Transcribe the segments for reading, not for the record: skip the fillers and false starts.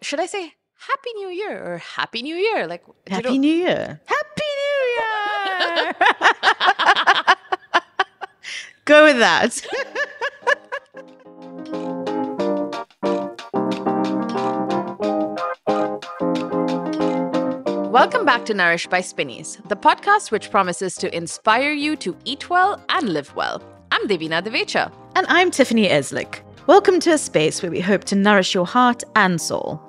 should I say Happy New Year or Happy New Year? Like Happy New Year. Happy New Year. Go with that. Welcome back to Nourished by Spinnies, the podcast which promises to inspire you to eat well and live well. I'm Devina Divecha. And I'm Tiffany Eslick. Welcome to a space where we hope to nourish your heart and soul.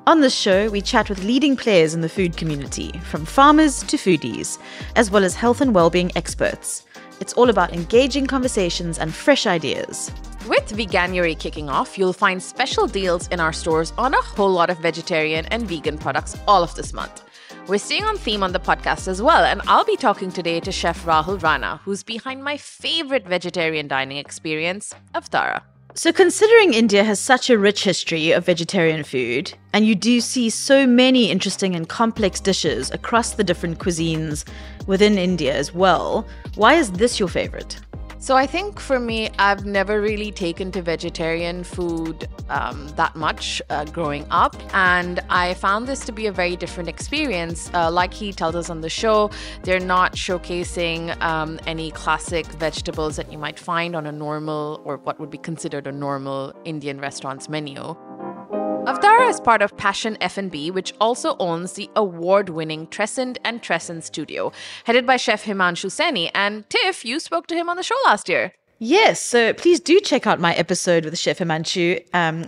On this show, we chat with leading players in the food community, from farmers to foodies, as well as health and well-being experts. It's all about engaging conversations and fresh ideas. With Veganuary kicking off, you'll find special deals in our stores on a whole lot of vegetarian and vegan products all of this month. We're staying on theme on the podcast as well, and I'll be talking today to Chef Rahul Rana, who's behind my favorite vegetarian dining experience, Avatara. So considering India has such a rich history of vegetarian food, and you do see so many interesting and complex dishes across the different cuisines within India as well, why is this your favorite? So I think for me, I've never really taken to vegetarian food that much growing up. And I found this to be a very different experience. Like he tells us on the show, they're not showcasing any classic vegetables that you might find on a normal or what would be considered a normal Indian restaurant's menu. Avatara is part of Passion F&B, which also owns the award-winning Trescent and Trescent Studio, headed by Chef Himanshu Saini. And Tiff, you spoke to him on the show last year. Yes, so please do check out my episode with Chef Himanshu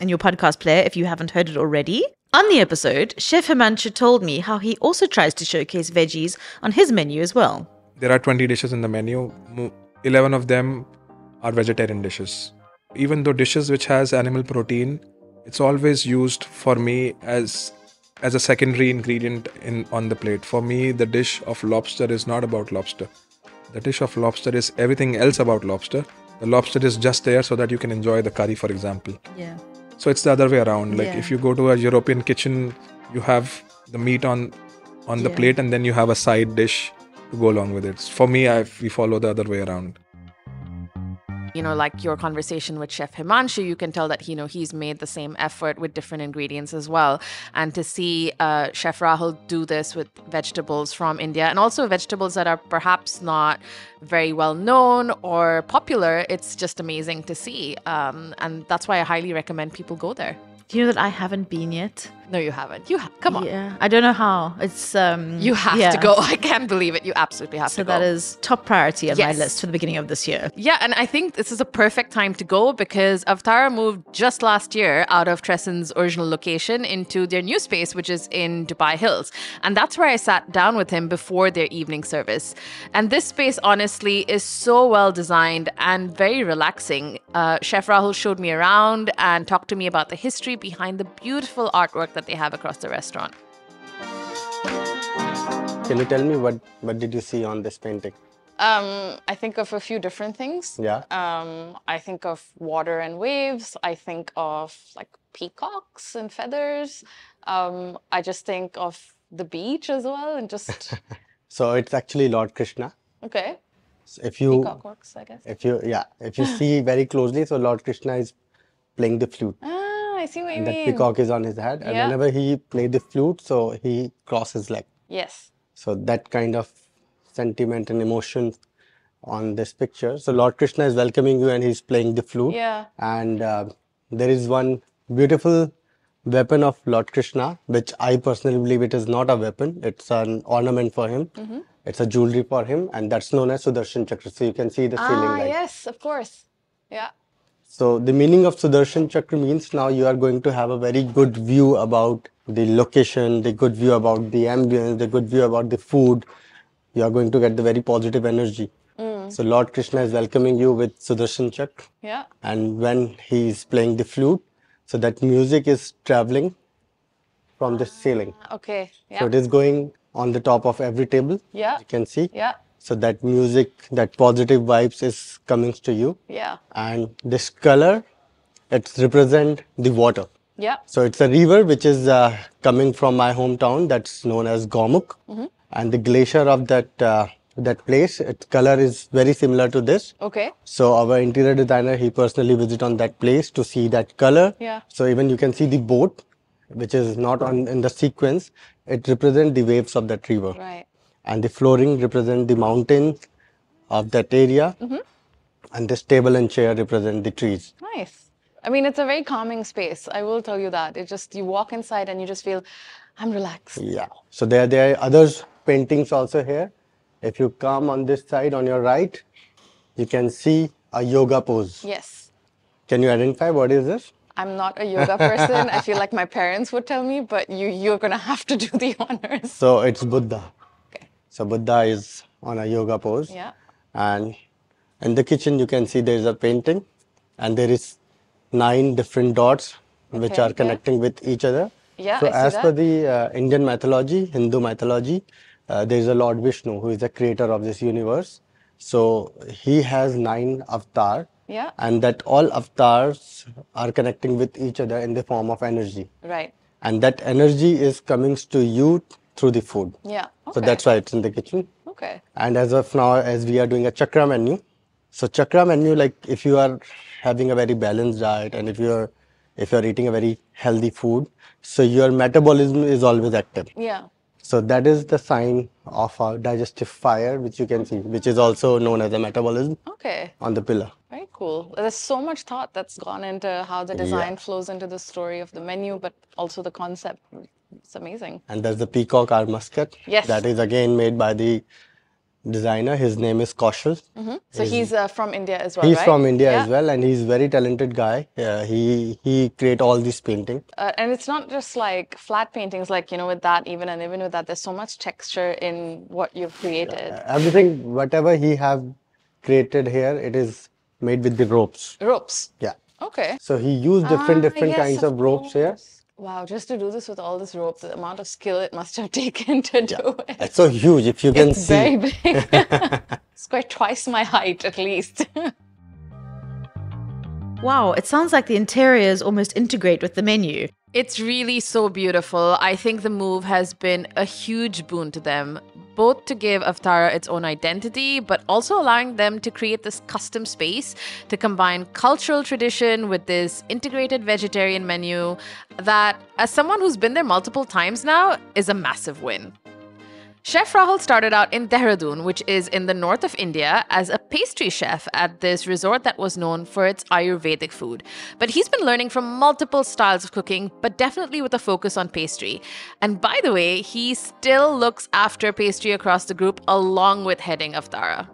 in your podcast player if you haven't heard it already. On the episode, Chef Himanshu told me how he also tries to showcase veggies on his menu as well. There are 20 dishes in the menu. 11 of them are vegetarian dishes. Even though dishes which has animal protein, it's always used for me as a secondary ingredient on the plate. For me, the dish of lobster is not about lobster. The dish of lobster is everything else about lobster. The lobster is just there so that you can enjoy the curry, for example. Yeah. So it's the other way around. Like if you go to a European kitchen, you have the meat on the plate and then you have a side dish to go along with it. For me, we follow the other way around. You know, like your conversation with Chef Himanshu, you can tell that, he's made the same effort with different ingredients as well. And to see Chef Rahul do this with vegetables from India and also vegetables that are perhaps not very well known or popular, it's just amazing to see. And that's why I highly recommend people go there. Do you know that I haven't been yet? No, you haven't. Come on. Yeah, I don't know how. It's you have to go. I can't believe it. You absolutely have to go. So that is top priority on my list for the beginning of this year. Yeah, and I think this is a perfect time to go because Avatara moved just last year out of Trescent's original location into their new space, which is in Dubai Hills. And that's where I sat down with him before their evening service. And this space, honestly, is so well designed and very relaxing. Chef Rahul showed me around and talked to me about the history behind the beautiful artwork that they have across the restaurant. Can you tell me what did you see on this painting? I think of a few different things. Yeah. I think of water and waves. I think of like peacocks and feathers. I just think of the beach as well and just... So it's actually Lord Krishna. Okay. So if you... Peacock works, I guess. If you see very closely, so Lord Krishna is playing the flute. I see what you and mean. that peacock is on his head. And whenever he played the flute, so he crosses his leg. Yes. So that kind of sentiment and emotion on this picture. So Lord Krishna is welcoming you and he's playing the flute. Yeah. And there is one beautiful weapon of Lord Krishna, which I personally believe it is not a weapon. It's an ornament for him. Mm-hmm. It's a jewelry for him. And that's known as Sudarshan Chakra. So you can see the ceiling light. Yes, of course. Yeah. So the meaning of Sudarshan Chakra means now you are going to have a very good view about the location, the good view about the ambience, the good view about the food. You are going to get the very positive energy. So Lord Krishna is welcoming you with Sudarshan Chakra. Yeah. And when he is playing the flute, so that music is traveling from the ceiling. Okay. Yeah. So it is going on the top of every table. Yeah. You can see. Yeah. So that music, that positive vibes is coming to you. Yeah. And this color, it represents the water. Yeah. So it's a river which is coming from my hometown that's known as Gomukh. Mm-hmm. And the glacier of that place, its color is very similar to this. Okay. So our interior designer, he personally visit on that place to see that color. Yeah. So even you can see the boat which is not on in the sequence, it represents the waves of that river. Right. And the flooring represent the mountain of that area. And this table and chair represent the trees. Nice. I mean, it's a very calming space. I will tell you that. It just, you walk inside and you just feel, I'm relaxed. Yeah. So there are others paintings also here. If you come on this side on your right, you can see a yoga pose. Yes. Can you identify what is this? I'm not a yoga person. I feel like my parents would tell me, but you're gonna have to do the honors. So it's Buddha. Okay. So Buddha is on a yoga pose. Yeah. And in the kitchen, you can see there is a painting, and there is 9 different dots which Okay, are yeah. connecting with each other. Yeah, So I see as per that. the Indian mythology, Hindu mythology, there is a Lord Vishnu who is the creator of this universe. So he has 9 avatars. Yeah. And that all avatars are connecting with each other in the form of energy. Right. And that energy is coming to you through the food. Yeah. So Okay. that's why it's in the kitchen. Okay. And as of now, as we are doing a chakra menu, so chakra menu, like if you are having a very balanced diet and if you're eating a very healthy food, so your metabolism is always active. Yeah. So that is the sign of a digestive fire, which you can see, which is also known as a metabolism Okay. on the pillar. Very cool. There's so much thought that's gone into how the design Yeah. flows into the story of the menu, but also the concept. It's amazing. And there's the peacock or muscat. Yes. That is again made by the designer. His name is Kaushal. So he's from India as well, He's right? from India Yeah. as well, and he's very talented guy. He create all these painting. And it's not just like flat paintings, like, with that, even with that, there's so much texture in what you've created. Everything, whatever he have created here, it is made with the ropes. Ropes. Yeah. Okay. So he used different Yes, kinds of ropes here. course. Wow, just to do this with all this rope, the amount of skill it must have taken to do it. It's so huge. If you can It's see. very big. It's quite twice my height, at least. Wow, it sounds like the interiors almost integrate with the menu. It's really so beautiful. I think the move has been a huge boon to them, both to give Avatara its own identity, but also allowing them to create this custom space to combine cultural tradition with this integrated vegetarian menu that, as someone who's been there multiple times now, is a massive win. Chef Rahul started out in Dehradun, which is in the north of India, as a pastry chef at this resort that was known for its Ayurvedic food. But he's been learning from multiple styles of cooking, but definitely with a focus on pastry. And by the way, he still looks after pastry across the group along with heading Avatara.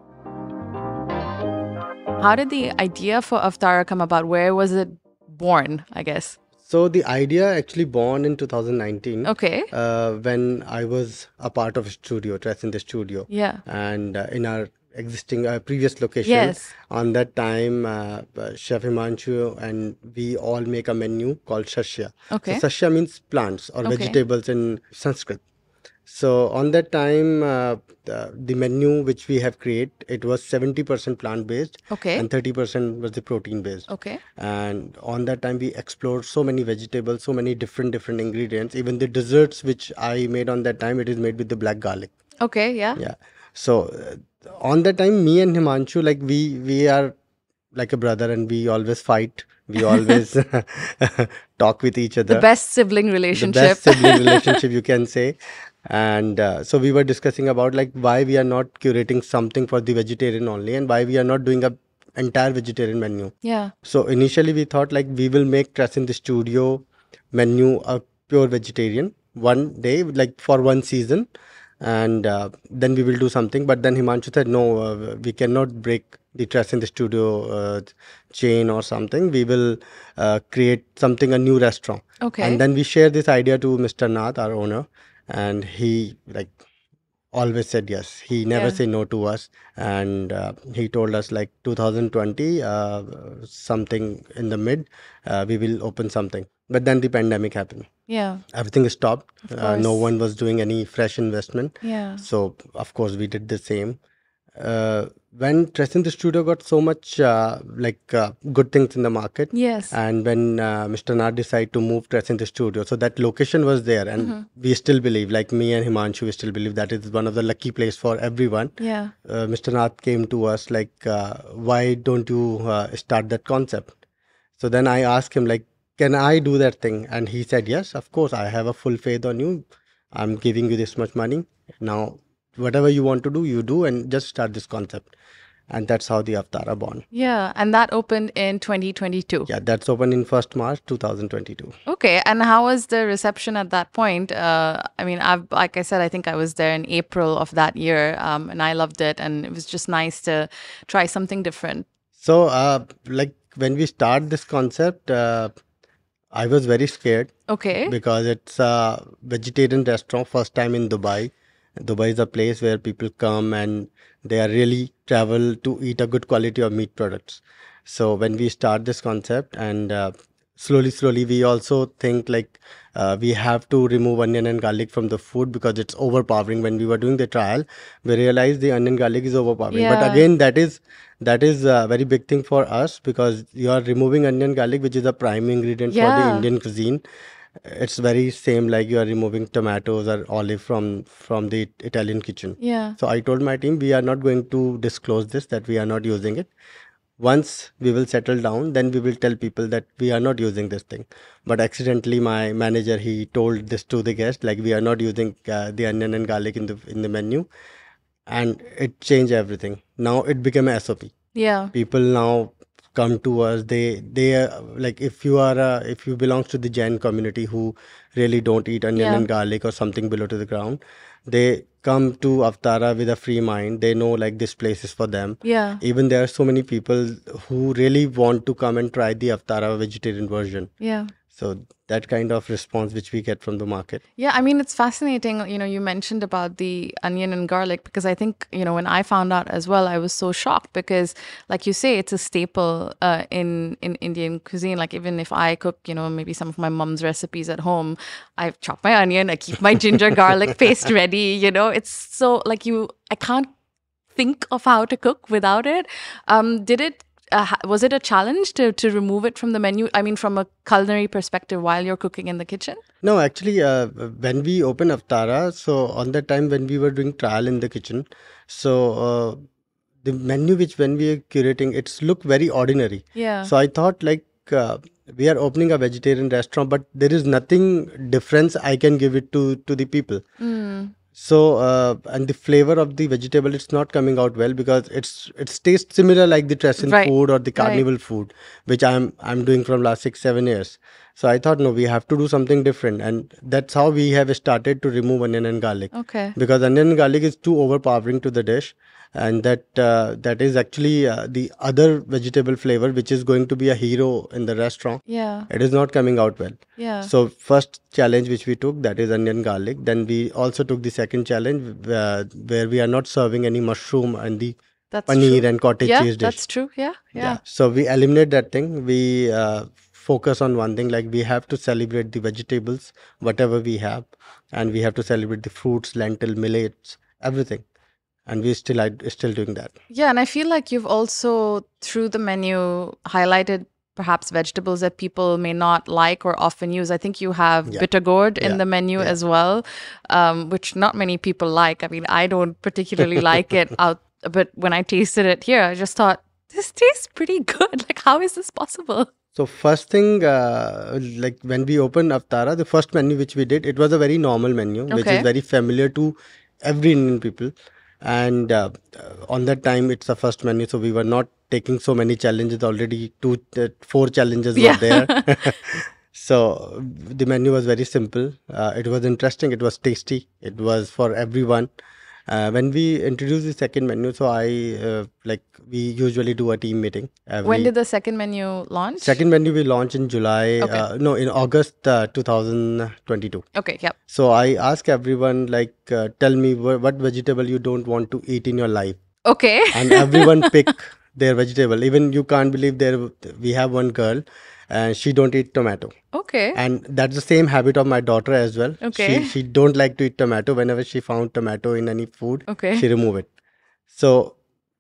How did the idea for Avatara come about? Where was it born, I guess? So the idea actually born in 2019. Okay. When I was a part of a studio, Dress in the Studio. Yeah. And in our existing previous location, Yes. on that time, Chef Himanshu and we all make a menu called Shashya. Okay. So Shashya means plants or Okay. vegetables in Sanskrit. So on that time, the menu which we have created, it was 70% plant-based Okay. and 30% was the protein-based. Okay. And on that time, we explored so many vegetables, so many different ingredients. Even the desserts which I made on that time, it is made with the black garlic. Okay, yeah. Yeah. So on that time, me and Himanshu, like we are like a brother, and we always fight. We always talk with each other. The best sibling The relationship. best sibling relationship, you can say. And so we were discussing about like why we are not curating something for the vegetarian only, and why we are not doing a entire vegetarian menu. Yeah. So initially we thought like we will make Dress in the Studio menu a pure vegetarian one day, like for one season, and then we will do something. But then Himanshu said no, we cannot break the Dress in the Studio chain or something. We will create something, a new restaurant. Okay. And then we share this idea to Mr. Nath, our owner, and he like always said yes. He never Yeah. say no to us, and he told us like 2020 something in the mid we will open something. But then the pandemic happened. Yeah. Everything stopped. No course. one was doing any fresh investment. Yeah. So of course we did the same. When Dress in the Studio got so much good things in the market, Yes. and when Mr. Nath decided to move Dress in the Studio, so that location was there, and we still believe, like me and Himanshu, we still believe that is one of the lucky place for everyone. Yeah. Mr. Nath came to us like, why don't you start that concept? So then I asked him like, can I do that thing? And he said, yes, of course, I have a full faith on you. I'm giving you this much money. Now, whatever you want to do, you do, and just start this concept. And that's how the Avatara born. Yeah, and that opened in 2022. Yeah, that's open in 1st March 2022. Okay, and how was the reception at that point? I mean, like I said, I think I was there in April of that year, and I loved it, and it was just nice to try something different. So, like when we start this concept, I was very scared Okay. because it's a vegetarian restaurant, first time in Dubai. Dubai is a place where people come and they are really travel to eat a good quality of meat products. So when we start this concept and slowly we also think like we have to remove onion and garlic from the food because it's overpowering. When we were doing the trial, we realized the onion garlic is overpowering. But Yeah. again, that is a very big thing for us because you are removing onion garlic, which is a prime ingredient for the Yeah. Indian cuisine. It's very same like you are removing tomatoes or olive from the Italian kitchen. Yeah. So I told my team we are not going to disclose this, that we are not using it. Once we will settle down, then we will tell people that we are not using this thing. But accidentally, my manager, he told this to the guest, like we are not using the onion and garlic in the menu, and it changed everything. Now it became a SOP. Yeah. People now come to us. They like if you belong to the Jain community who really don't eat onion Yeah. and garlic or something below to the ground, they come to Avatara with a free mind. They know like this place is for them. Yeah. Even there are so many people who really want to come and try the Avatara vegetarian version. Yeah. So that kind of response which we get from the market. Yeah, I mean, it's fascinating. You know, you mentioned about the onion and garlic because I think, you know, when I found out as well, I was so shocked because, like you say, it's a staple in Indian cuisine. Like, even if I cook, you know, maybe some of my mom's recipes at home, I chop my onion, I keep my ginger garlic paste ready. You know, it's so like I can't think of how to cook without it. Was it a challenge to remove it from the menu? I mean, from a culinary perspective, while you're cooking in the kitchen? No, actually, when we opened Avatara, so on that time when we were doing trial in the kitchen, so the menu which when we are curating, it's look very ordinary. Yeah. So I thought like we are opening a vegetarian restaurant, but there is nothing difference I can give it to the people. So and the flavor of the vegetable, it's not coming out well because it's tastes similar like the Tresson Right, food or the right. carnival food, which I'm doing from last 6-7 years. So I thought no, we have to do something different, and that's how we have started to remove onion and garlic. Okay. Because onion and garlic is too overpowering to the dish, and that is actually the other vegetable flavor which is going to be a hero in the restaurant. Yeah. It is not coming out well. Yeah. So first challenge which we took, that is onion garlic. Then we also took the second challenge where we are not serving any mushroom and the That's paneer true. and cottage Yeah, cheese dish. that's true. Yeah. Yeah. So we eliminate that thing. We focus on one thing, like we have to celebrate the vegetables, whatever we have, and we have to celebrate the fruits, lentil, millets, everything. And we still doing that. Yeah, and I feel like you've also, through the menu, highlighted perhaps vegetables that people may not like or often use. I think you have Yeah. bitter gourd in Yeah. the menu Yeah. as well, which not many people like. I mean, I don't particularly like it out, but when I tasted it here, I just thought, this tastes pretty good. Like, how is this possible? So first thing, like when we opened Avatara, the first menu which we did, it was a very normal menu, which Okay. is very familiar to every Indian people. And on that time, it's the first menu, so we were not taking so many challenges. Already 4 challenges Yeah. were there. So the menu was very simple. It was interesting. It was tasty. It was for everyone. When we introduced the second menu, so we usually do a team meeting. When did the second menu launch? Second menu we launched in July, Okay. no, in August 2022. Okay, yep. So I ask everyone, like, tell me what vegetable you don't want to eat in your life. Okay. And everyone pick their vegetable. Even you can't believe we have one girl and she don't eat tomato. Okay. And that's the same habit of my daughter as well. Okay. She don't like to eat tomato. Whenever she found tomato in any food, Okay. she remove it. So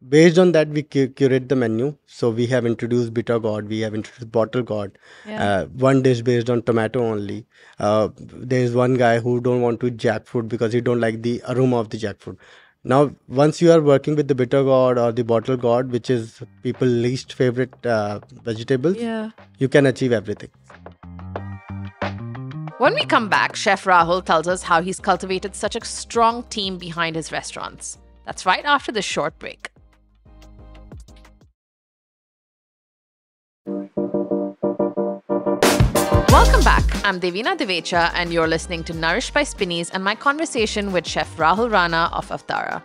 based on that, we curate the menu. So we have introduced bitter gourd, we have introduced bottle gourd. Yeah. One dish based on tomato only. There's one guy who don't want to eat jackfruit because he don't like the aroma of the jackfruit. Now, once you are working with the bitter gourd or the bottle gourd, which is people's least favorite vegetables, Yeah. you can achieve everything. When we come back, Chef Rahul tells us how he's cultivated such a strong team behind his restaurants. That's right after this short break. Welcome back. I'm Devina Divecha, and you're listening to Nourished by Spinneys and my conversation with Chef Rahul Rana of Avatara.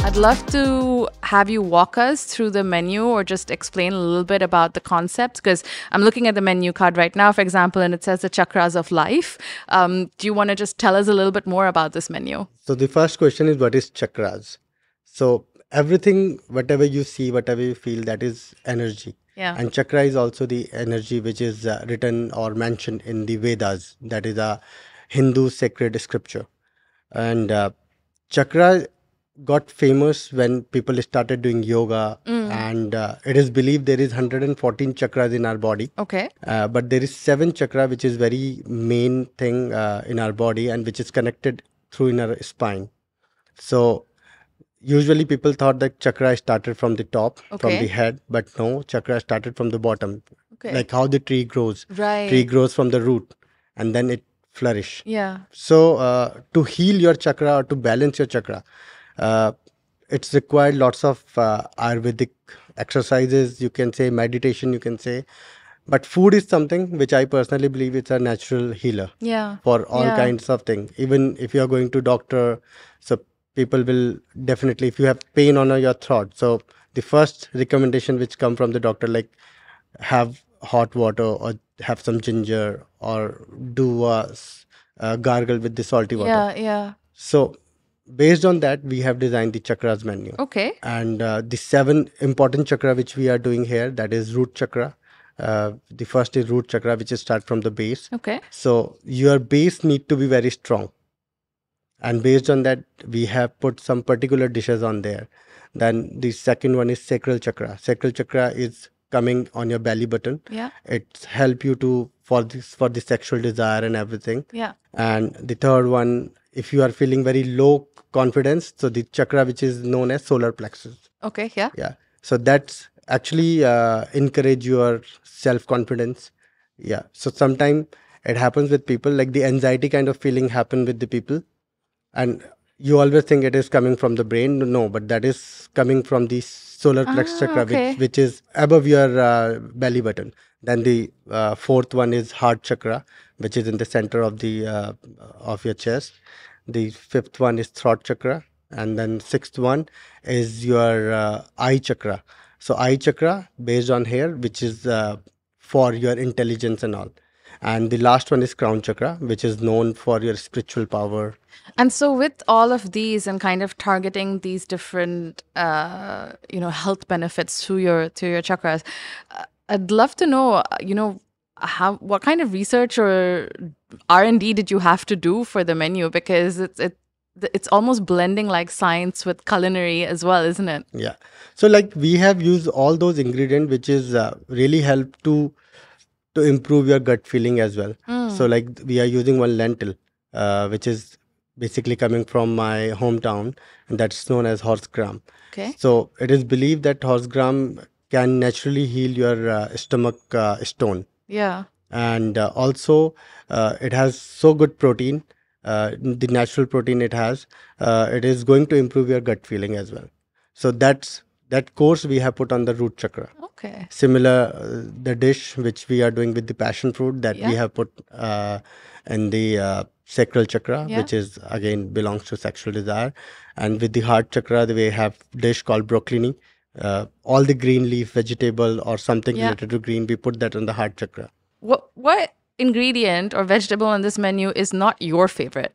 I'd love to have you walk us through the menu or just explain a little bit about the concept, because I'm looking at the menu card right now, for example, and it says the chakras of life. Do you want to just tell us a little bit more about this menu? So the first question is, what is chakras? So everything, whatever you see, whatever you feel, that is energy. Yeah. And chakra is also the energy which is written or mentioned in the Vedas. That is a Hindu sacred scripture. And chakra got famous when people started doing yoga. And it is believed there is 114 chakras in our body. Okay. But there is 7 chakra, which is very main thing in our body and which is connected through in our spine. So usually people thought that chakra started from the top, from the head, but no, chakra started from the bottom. Okay. Like how the tree grows. Right. Tree grows from the root and then it flourish. Yeah. So to heal your chakra or to balance your chakra, it's required lots of Ayurvedic exercises, you can say, meditation, you can say. But food is something which I personally believe it's a natural healer for all kinds of things. Even if you are going to doctor, so people will definitely, if you have pain on your throat, so the first recommendation which come from the doctor, like have hot water or have some ginger or do a gargle with the salty water. Yeah. So based on that, we have designed the chakras menu. Okay. And the 7 important chakra which we are doing here, that is root chakra. The first is root chakra, which is start from the base. Okay. So your base need to be very strong. And based on that, we have put some particular dishes on there. Then the second one is sacral chakra. Sacral chakra is coming on your belly button. Yeah. It's help you to for the sexual desire and everything. Yeah. And the third one, if you are feeling very low confidence, so the chakra which is known as solar plexus. Okay. Yeah. Yeah. So that's actually encourage your self-confidence. Yeah. So sometimes it happens with people, like the anxiety kind of feeling happen with the people. And you always think it is coming from the brain. No, but that is coming from the solar plexus chakra, okay. which is above your belly button. Then the fourth one is heart chakra, which is in the center of the of your chest. The fifth one is throat chakra, and then sixth one is your eye chakra. So eye chakra based on here, which is for your intelligence and all. And the last one is crown chakra, which is known for your spiritual power. And so with all of these and kind of targeting these different, health benefits to your chakras, I'd love to know, what kind of research or R&D did you have to do for the menu? Because it's almost blending like science with culinary as well, isn't it? Yeah. So like we have used all those ingredients, which is really help to improve your gut feeling as well. So like we are using one lentil, which is basically coming from my hometown, and that's known as horse gram. Okay. So it is believed that horse gram can naturally heal your stomach stone. Yeah. And also it has so good protein, the natural protein it has, it is going to improve your gut feeling as well. So that course we have put on the root chakra. Okay. Similar, the dish which we are doing with the passion fruit, that we have put in the sacral chakra, which is again belongs to sexual desire. And with the heart chakra, we have dish called broccolini. All the green leaf vegetable or something related to green, we put that on the heart chakra. What ingredient or vegetable on this menu is not your favorite?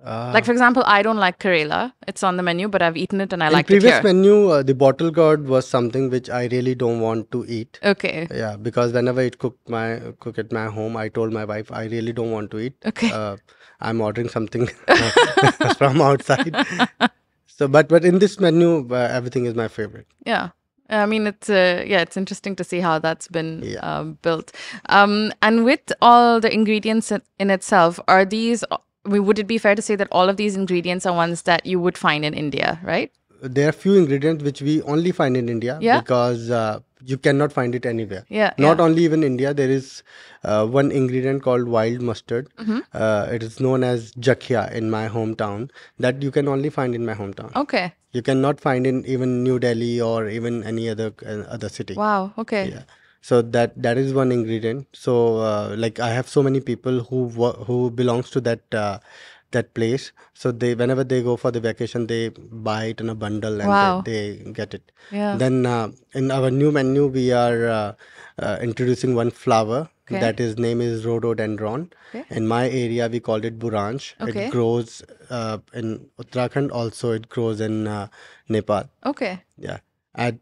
Like, for example, I don't like Karela. It's on the menu, but I've eaten it and I like it here. In previous menu, the bottle gourd was something which I really don't want to eat. Okay. Yeah, because whenever I cook at my home, I told my wife, I really don't want to eat. Okay. I'm ordering something from outside. So, but in this menu, everything is my favorite. Yeah. I mean, it's interesting to see how that's been built. And with all the ingredients in itself, are these... would it be fair to say that all of these ingredients are ones that you would find in India, right? There are few ingredients which we only find in India because you cannot find it anywhere. Yeah, Not yeah. only even India, there is one ingredient called wild mustard. Mm-hmm. It is known as jakhia in my hometown, that you can only find in my hometown. Okay. You cannot find in even New Delhi or even any other city. Wow. Okay. Yeah. So that is one ingredient. So like I have so many people who belongs to that place. So they, whenever they go for the vacation, they buy it in a bundle and Wow. they get it. Yeah. Then in our new menu, we are introducing one flower. Okay. That is name is rhododendron. Okay. In my area, we call it buranj. Okay. It grows in Uttarakhand. Also, it grows in Nepal. Okay. Yeah. At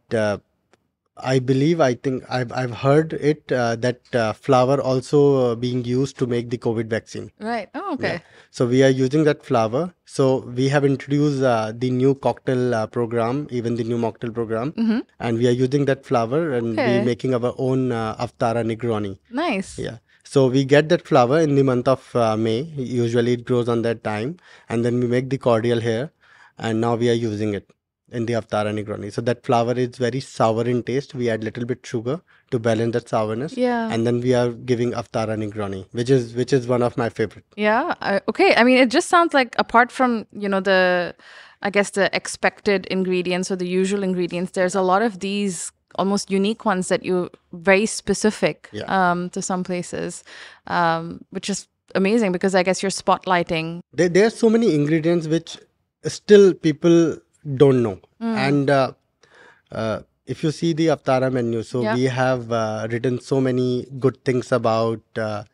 I think I've heard it that flower also being used to make the COVID vaccine. Right. Oh, okay. Yeah. So we are using that flower. So we have introduced the new cocktail program, even the new mocktail program, and we are using that flower and Okay. we making our own Avatara Negroni. Nice. Yeah. So we get that flower in the month of May. Usually it grows on that time, and then we make the cordial here, and now we are using it in the Avatara Negroni. So that flower is very sour in taste. We add little bit sugar to balance that sourness. Yeah. And then we are giving Avatara Negroni, which is one of my favorite. Yeah. Okay. I mean, it just sounds like apart from, I guess the expected ingredients or the usual ingredients, there's a lot of these almost unique ones that you very specific to some places, which is amazing because I guess you're spotlighting. There are so many ingredients which still people don't know. And if you see the Avatara menu, so Yeah. we have written so many good things about the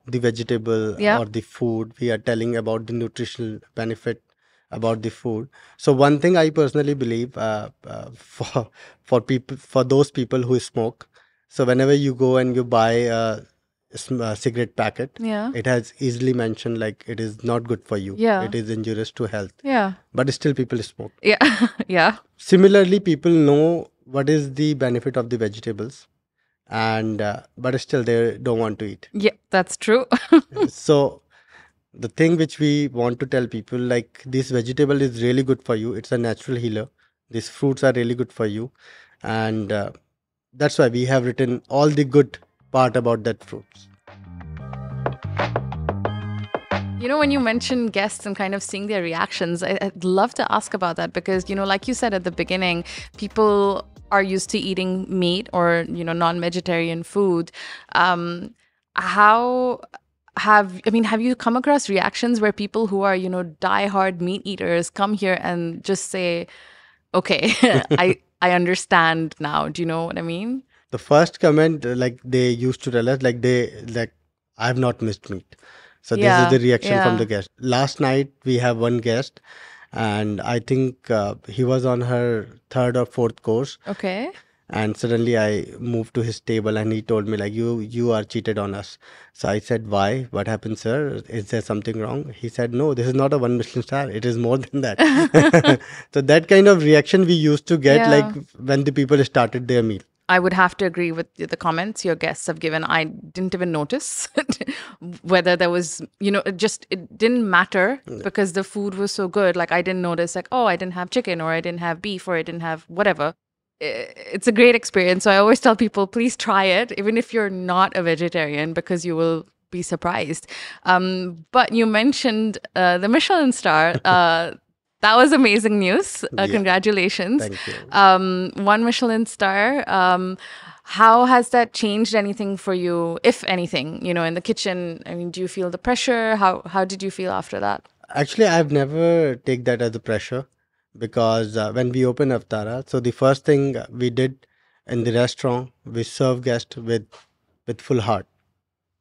vegetable Yeah. or the food. We are telling about the nutritional benefit about the food. So one thing I personally believe for those people who smoke. So whenever you go and you buy a cigarette packet, Yeah. it has easily mentioned like it is not good for you. Yeah. It is injurious to health. Yeah. But still people smoke. Yeah. Yeah. Similarly, people know what is the benefit of the vegetables, and but still they don't want to eat. Yeah. That's true. So the thing which we want to tell people, like, this vegetable is really good for you. It's a natural healer. These fruits are really good for you, and that's why we have written all the good part about that fruits. When you mention guests and kind of seeing their reactions, I'd love to ask about that because, like you said at the beginning, people are used to eating meat or, non-vegetarian food. Have you come across reactions where people who are, diehard meat eaters come here and just say, okay, I understand now. Do you know what I mean? The first comment, like they used to tell us, I have not missed meat. So this Yeah, is the reaction yeah. from the guest. Last night we have one guest, and I think he was on her third or fourth course, Okay. and suddenly I moved to his table and he told me like, you are cheated on us. So I said, why? What happened, sir? Is there something wrong? He said, no, this is not a one Michelin star. It is more than that. So that kind of reaction we used to get Yeah. like when the people started their meal. I would have to agree with the comments your guests have given. I didn't even notice whether there was, it didn't matter because the food was so good. Like I didn't notice like, oh, I didn't have chicken or I didn't have beef or I didn't have whatever. It's a great experience. So I always tell people, please try it, even if you're not a vegetarian, because you will be surprised. But you mentioned the Michelin star. That was amazing news. Yeah. Congratulations. Thank you. One Michelin star. How has that changed anything for you, if anything, in the kitchen? I mean, do you feel the pressure? How did you feel after that? Actually, I've never take that as a pressure because when we opened Avatara, so the first thing we did in the restaurant, we serve guests with full heart.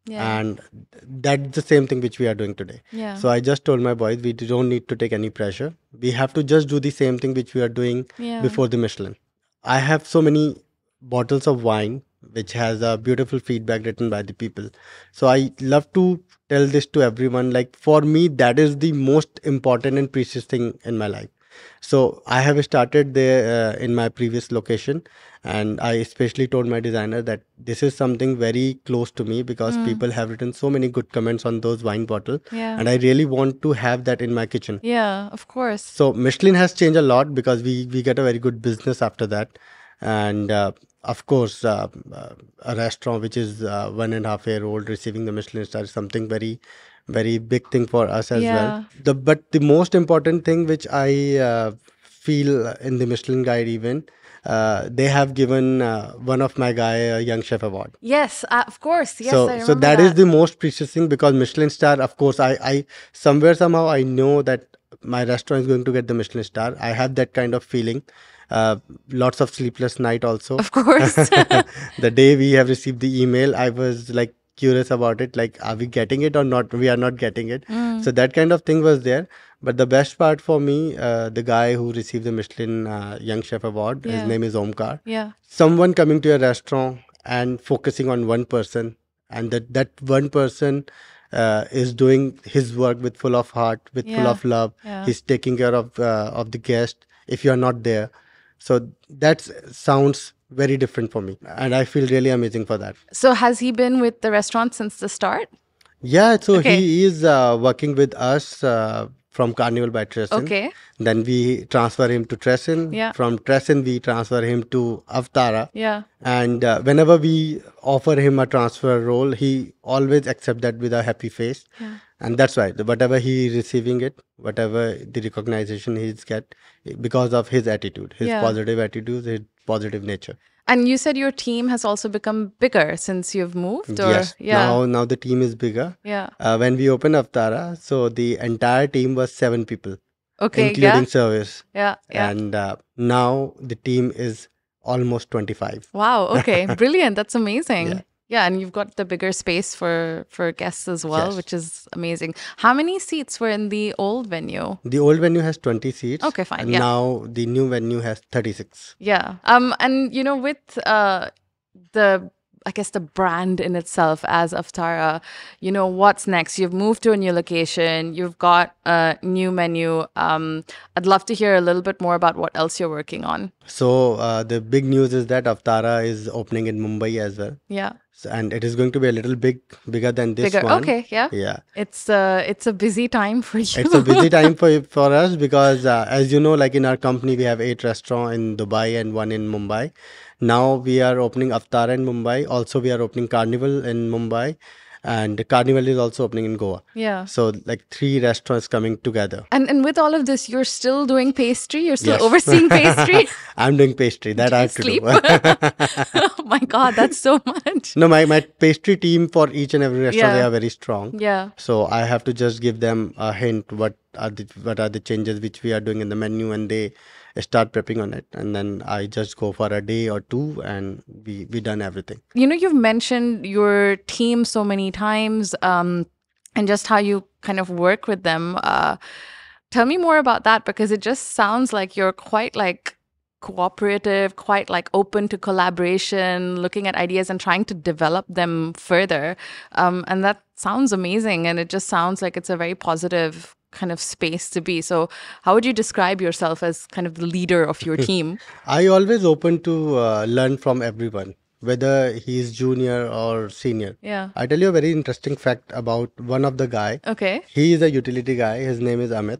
Yeah. And that's the same thing which we are doing today. Yeah. So I just told my boys, we don't need to take any pressure. We have to just do the same thing which we are doing Yeah. before the Michelin. I have so many bottles of wine which has a beautiful feedback written by the people. So I love to tell this to everyone. Like for me, that is the most important and precious thing in my life. So I have started there in my previous location, and I especially told my designer that this is something very close to me because people have written so many good comments on those wine bottles, Yeah. and I really want to have that in my kitchen. Yeah, of course. So Michelin has changed a lot because we get a very good business after that, and of course, a restaurant which is 1.5 year old receiving the Michelin star is something very, very big thing for us as well. Yeah. But the most important thing which I feel in the Michelin Guide even, they have given one of my guy a Young Chef Award. Yes, of course. Yes, I So remember that is the most precious thing, because Michelin star, of course, I somewhere somehow I know that my restaurant is going to get the Michelin star. I have that kind of feeling. Lots of sleepless night also. Of course. The day we have received the email, I was like curious about it, like, are we getting it or not? We are not getting it. So that kind of thing was there. But the best part for me, the guy who received the Michelin Young Chef Award, his Yeah. name is Omkar. Yeah. Someone coming to a restaurant and focusing on one person, and that one person is doing his work with full of heart, with full Yeah. of love. Yeah. He's taking care of the guest if you're not there. So that sounds very different for me, and I feel really amazing for that. So has he been with the restaurant since the start? Yeah, so Okay. he is working with us from Carnival by Tresson. Okay. Then we transfer him to Tresson. Yeah. From Tresson, we transfer him to Avatara. Yeah. And whenever we offer him a transfer role, he always accept that with a happy face. Yeah. And that's why whatever he is receiving it, whatever the recognition he's get, because of his attitude, his Yeah. positive attitude, his positive nature. And you said your team has also become bigger since you've moved, or Yes. yeah. Now the team is bigger. Yeah. When we opened Avatara, so the entire team was 7 people, Okay. including Yeah. service. Yeah. Yeah. And now the team is almost 25. Wow. Okay. Brilliant. That's amazing. Yeah. Yeah, and you've got the bigger space for guests as well, Yes. which is amazing. How many seats were in the old venue? The old venue has 20 seats. Okay, fine, And yeah. now the new venue has 36. Yeah. And you know, with the I guess the brand in itself as Avatara, you know, what's next? You've moved to a new location, you've got a new menu. I'd love to hear a little bit more about what else you're working on. So the big news is that Avatara is opening in Mumbai as well. Yeah. And it is going to be a little bigger than this Bigger. one. Okay, yeah. Yeah. It's a busy time for you. It's a busy time for us, because as you know, like in our company, we have 8 restaurants in Dubai and 1 in Mumbai. Now we are opening Avatara in Mumbai. Also, we are opening Carnival in Mumbai. And Carnival is also opening in Goa. Yeah. So like 3 restaurants coming together. And with all of this, you're still doing pastry? You're still Yes. overseeing pastry? I'm doing pastry. That I have to Sleep? do. Oh my God, that's so much. No, my pastry team for each and every restaurant, Yeah. they are very strong. Yeah. So I have to just give them a hint what are the changes which we are doing in the menu, and they start prepping on it, and then I just go for a day or two and we done everything. You know, you've mentioned your team so many times, and just how you kind of work with them. Tell me more about that, because it just sounds like you're quite like cooperative, quite like open to collaboration, looking at ideas and trying to develop them further. And that sounds amazing. And it just sounds like it's a very positive kind of space to be. So how would you describe yourself as kind of the leader of your team? I always open to learn from everyone, whether he is junior or senior. Yeah. I tell you a very interesting fact about one of the guy. Okay. He is a utility guy. His name is Amit,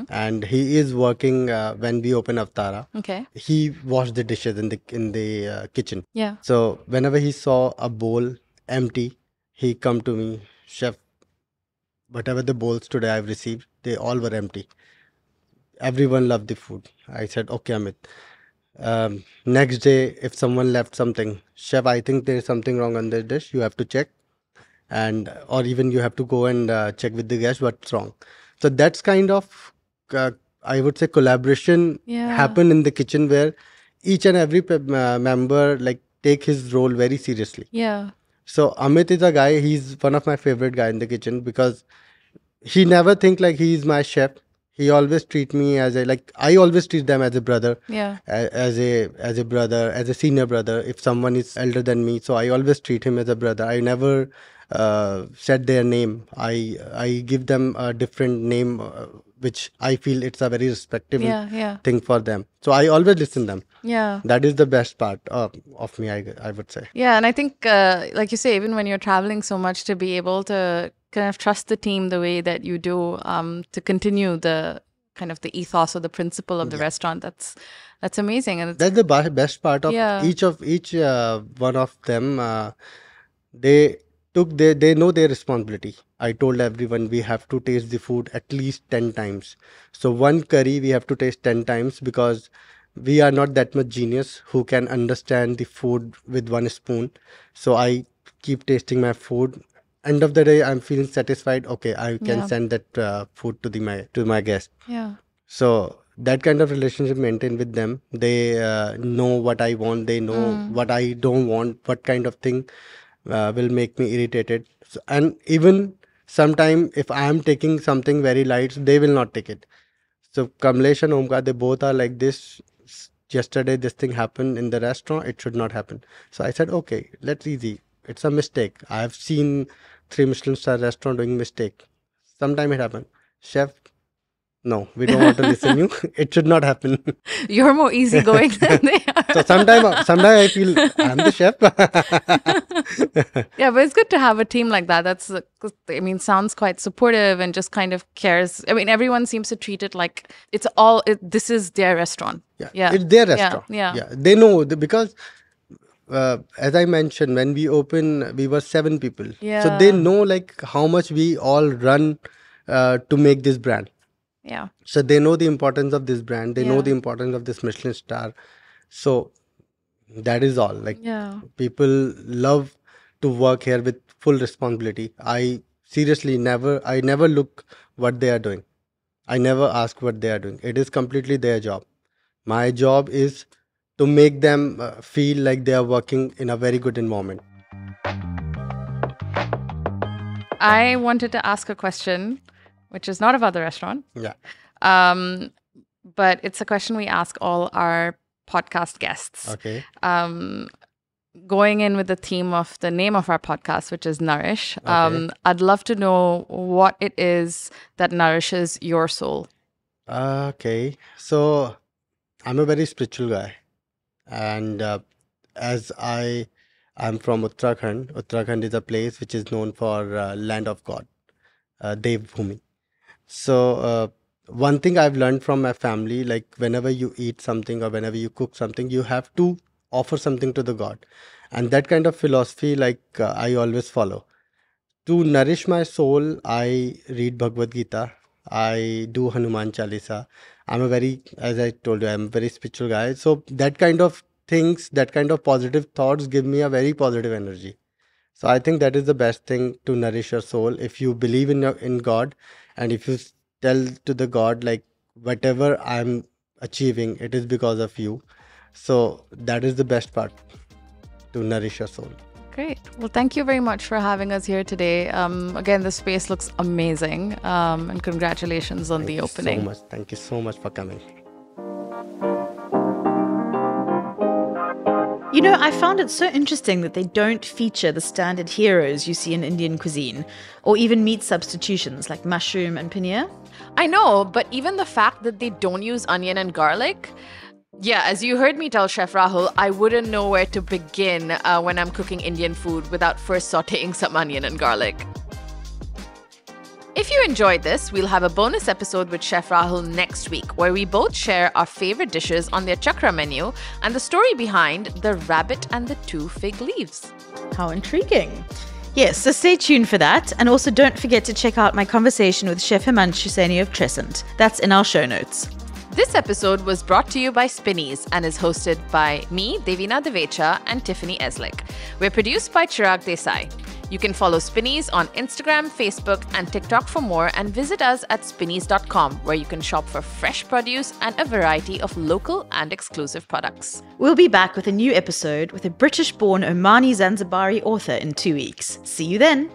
and he is working when we open Avatara. Okay. He washed the dishes in the kitchen. Yeah. So whenever he saw a bowl empty, he come to me, Chef, whatever the bowls today I've received, they all were empty. Everyone loved the food. I said, okay, Amit. Next day, if someone left something, Chef, I think there is something wrong on this dish. You have to check, or even you have to go and check with the guest what's wrong. So that's kind of, I would say, collaboration Yeah. happen in the kitchen, where each and every member like take his role very seriously. Yeah. So Amit is a guy, he's one of my favorite guy in the kitchen, because he never think like he is my chef. He always treat me as I always treat them as a brother, Yeah. as a brother, as a senior brother. If someone is elder than me, so I always treat him as a brother. I never said their name. I give them a different name, which I feel it's a very respectable Yeah. thing for them. So I always listen them. Yeah. That is the best part of me, I would say. Yeah, and I think, like you say, even when you're traveling so much, to be able to kind of trust the team the way that you do, to continue the kind of the ethos or the principle of the restaurant. That's amazing. And That's the best part of each one of them. They they know their responsibility. I told everyone we have to taste the food at least 10 times. So one curry we have to taste 10 times, because we are not that much genius who can understand the food with one spoon. So I keep tasting my food. End of the day, I'm feeling satisfied. Okay, I can send that food to my guest. Yeah. So that kind of relationship maintained with them. They know what I want. They know what I don't want. What kind of thing will make me irritated. So, and even sometime if I am taking something very light, they will not take it. So Kamlesh and Omkar, they both are like this. Yesterday this thing happened in the restaurant. It should not happen. So I said, okay, let's easy. It's a mistake. I have seen 3 Michelin star restaurant doing mistake. Sometime it happened. Chef, no, we don't want to listen you. It should not happen. You're more easygoing than they are. So sometimes I feel I'm the chef. Yeah, but it's good to have a team like that. That's, I mean, sounds quite supportive and just kind of cares. I mean, everyone seems to treat it like this is their restaurant. Yeah, it's their restaurant. Yeah. They know because as I mentioned, when we opened, we were 7 people. Yeah. So they know like how much we all run to make this brand. Yeah. So they know the importance of this brand. They know the importance of this Michelin star. So that is all. Like people love to work here with full responsibility. I never look what they are doing. I never ask what they are doing. It is completely their job. My job is to make them feel like they are working in a very good environment. I wanted to ask a question, which is not about the restaurant. Yeah. But it's a question we ask all our podcast guests. Okay. Going in with the theme of the name of our podcast, which is Nourish. I'd love to know what it is that nourishes your soul. Okay. So I'm a very spiritual guy. And as I'm from Uttarakhand. Uttarakhand is a place which is known for land of God, Devbhumi. So one thing I've learned from my family, like whenever you eat something or whenever you cook something, you have to offer something to the God. And that kind of philosophy, like I always follow. To nourish my soul, I read Bhagavad Gita. I do Hanuman Chalisa. As I told you, I'm a very spiritual guy. So that kind of things, that kind of positive thoughts give me a very positive energy. So I think that is the best thing to nourish your soul. If you believe in God, and if you tell to the God, like whatever I'm achieving, it is because of you. So that is the best part, to nourish your soul. Great. Well, thank you very much for having us here today. Again, the space looks amazing. And congratulations on the opening. Thank you so much for coming. You know, I found it so interesting that they don't feature the standard heroes you see in Indian cuisine, or even meat substitutions like mushroom and paneer. I know, but even the fact that they don't use onion and garlic, yeah, as you heard me tell Chef Rahul, I wouldn't know where to begin when I'm cooking Indian food without first sauteing some onion and garlic. If you enjoyed this, we'll have a bonus episode with Chef Rahul next week, where we both share our favorite dishes on their chakra menu and the story behind the rabbit and the 2 fig leaves. How intriguing. Yes, so stay tuned for that. And also don't forget to check out my conversation with Chef Himanshu Saini of Trescent. That's in our show notes. This episode was brought to you by Spinneys and is hosted by me, Devina Divecha, and Tiffany Eslick. We're produced by Chirag Desai. You can follow Spinneys on Instagram, Facebook, and TikTok for more, and visit us at spinneys.com, where you can shop for fresh produce and a variety of local and exclusive products. We'll be back with a new episode with a British-born Omani Zanzibari author in 2 weeks. See you then.